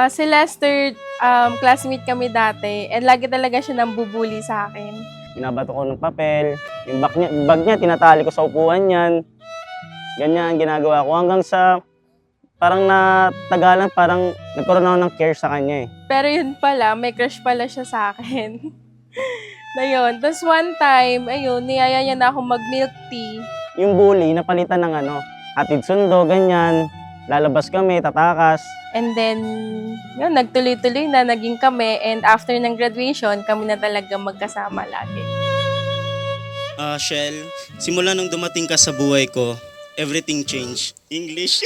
Si Lester, classmate kami dati, and lagi talaga siya nambubuli sa akin. Binabato ko ng papel, yung bag niya, tinatali ko sa upuan niyan. Ganyan, ginagawa ko hanggang sa parang natagalan, parang nagkaroon ako ng care sa kanya eh. Pero yun pala, may crush pala siya sa akin. Na yun. Tapos one time, ayun, niyaya niya na ako mag-milk tea. Yung bully, napalitan ng hatid sundo, ganyan. Lalabas kami, tatakas. And then, yun, nagtuloy-tuloy na, naging kami. And after ng graduation, kami na talaga magkasama lagi. Shell, simula nung dumating ka sa buhay ko, everything changed. English?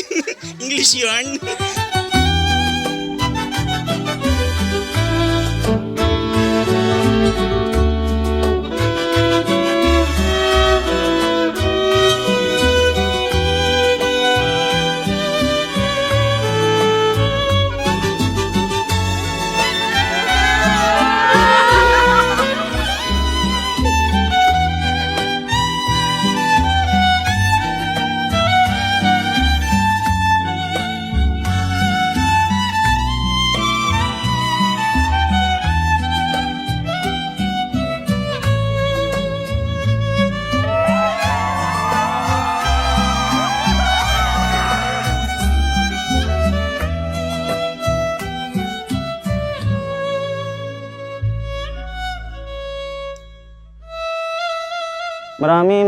English yarn?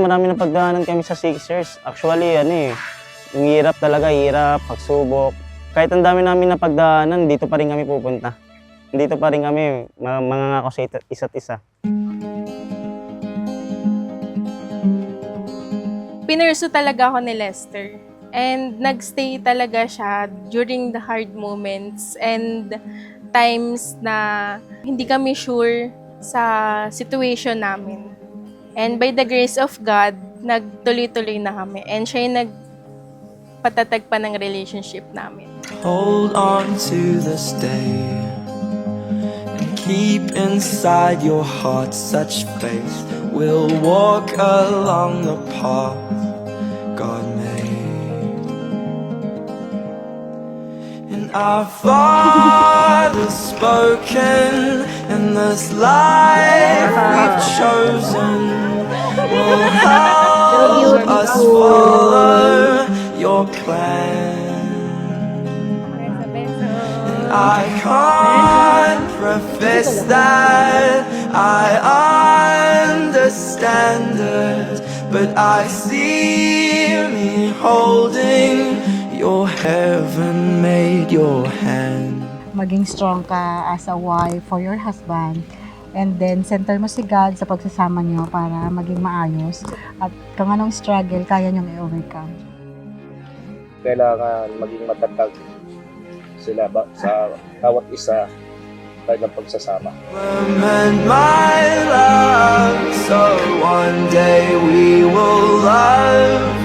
Marami na pagdaanan kami sa Sixers. Actually, yung hirap talaga, pagsubok. Kahit ang dami namin na pagdaanan, dito pa rin kami pupunta. Dito pa rin kami mangangako sa isa't isa. Pinursu talaga ako ni Lester. And nagstay talaga siya during the hard moments and times na hindi kami sure sa situation namin. And by the grace of God, nagtuloy-tuloy na kami. And siya yung nagpatatag pa ng relationship namin. Hold on to this day and keep inside your heart such faith. We'll walk along the path God made. And our Father's spoken, and this life we've chosen will help us follow your plan. And I can't profess that I understand it, but I see me holding your heaven made your hand. Maging strong ka as a wife for your husband, and then center mo si God sa pagsasama niyo para maging maayos, at kung anong struggle kaya niyong i-overcome. Kailangan maging matatag sila sa bawat isa ng pagsasama. And my love, so one day we will love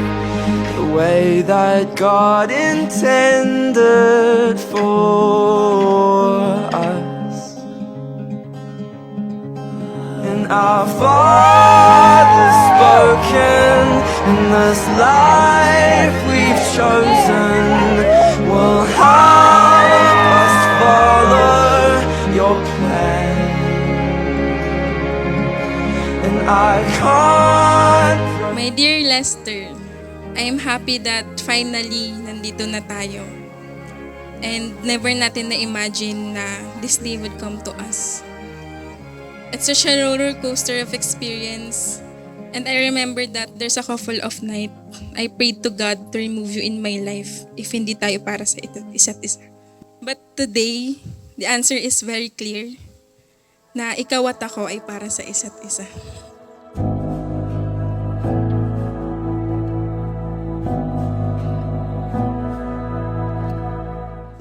the way that God intended for us. And our Father's spoken, and this life we've chosen will help us follow your plan. And I can't. My dear Lester, I am happy that finally nandito na tayo. And never natin na-imagine na this day would come to us. It's such a roller coaster of experience. And I remember that there's a couple of night I prayed to God to remove you in my life if hindi tayo para sa isa't isa. But today, the answer is very clear na ikaw at ako ay para sa isa't isa.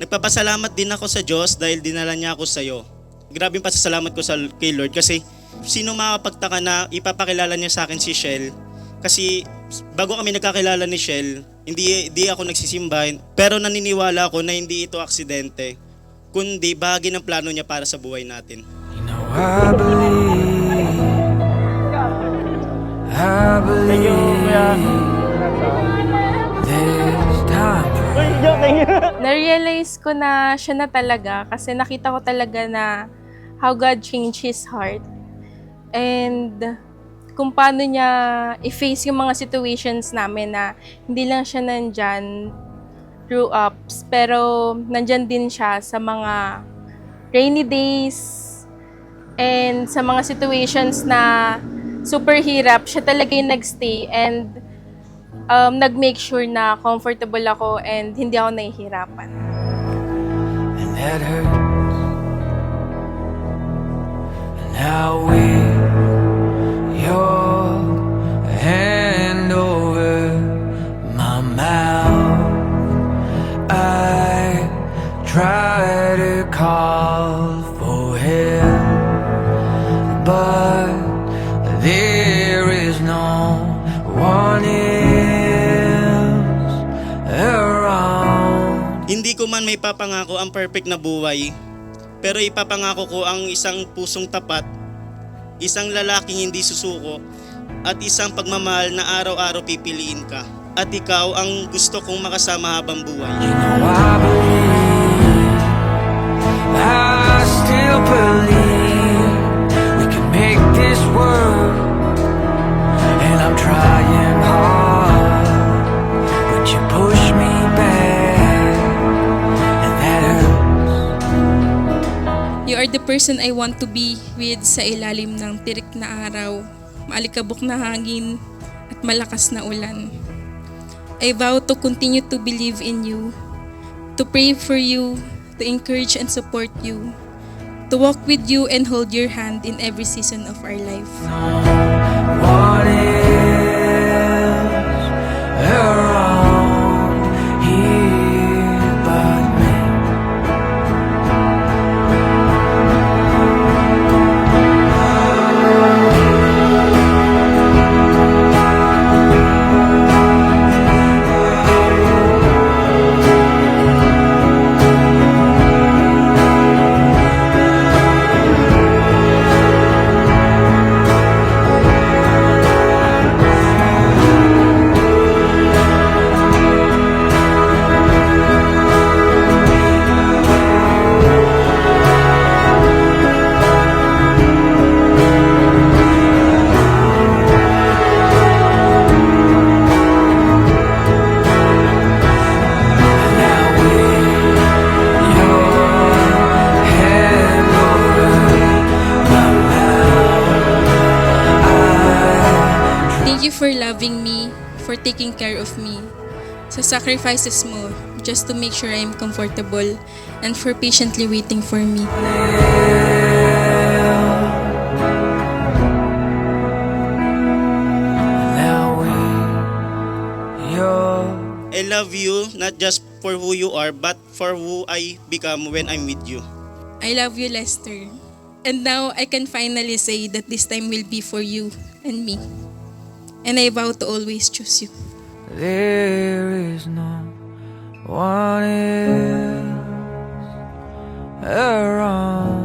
Nagpapasalamat din ako sa Diyos dahil dinala niya ako sa iyo. Grabe yung pasasalamat ko kay Lord kasi sino makapagtaka na ipapakilala niya sa akin si Shell. Kasi bago kami nagkakilala ni Shell, hindi ako nagsisimba, pero naniniwala ako na hindi ito aksidente, kundi bahagi ng plano niya para sa buhay natin. You know, I believe there's time. Na Na-realize ko na siya na talaga kasi nakita ko talaga na how God changed his heart. And kung paano niya i-face yung mga situations namin na hindi lang siya nandyan through ups, pero nandyan din siya sa mga rainy days and sa mga situations na super hirap, siya talaga yung nagstay and nag-make sure na comfortable ako and hindi ako nahihirapan. and that hurts. And now with your hand over my mouth, I try to call for help, but there is no one else around. Hindi ko man may papangako ang perfect na buhay, pero ipapangako ko ang isang pusong tapat, isang lalaking hindi susuko, at isang pagmamahal na araw-araw pipiliin ka. At ikaw ang gusto kong makasama habang buhay. You know I believe, I still believe we can make this work, and I'm trying hard, but you push me back, and that hurts. You are the person I want to be with sa ilalim ng tirik na araw, maalikabok na hangin, at malakas na ulan. I vow to continue to believe in you, to pray for you, to encourage and support you, to walk with you and hold your hand in every season of our life. What else around here but me? Thank you for loving me, for taking care of me, sa sacrifices mo just to make sure I'm comfortable, and for patiently waiting for me. Now you're I love you not just for who you are, but for who I become when I'm with you. I love you, Lester. And now I can finally say that this time will be for you and me. And I vow to always choose you. there is no one else around.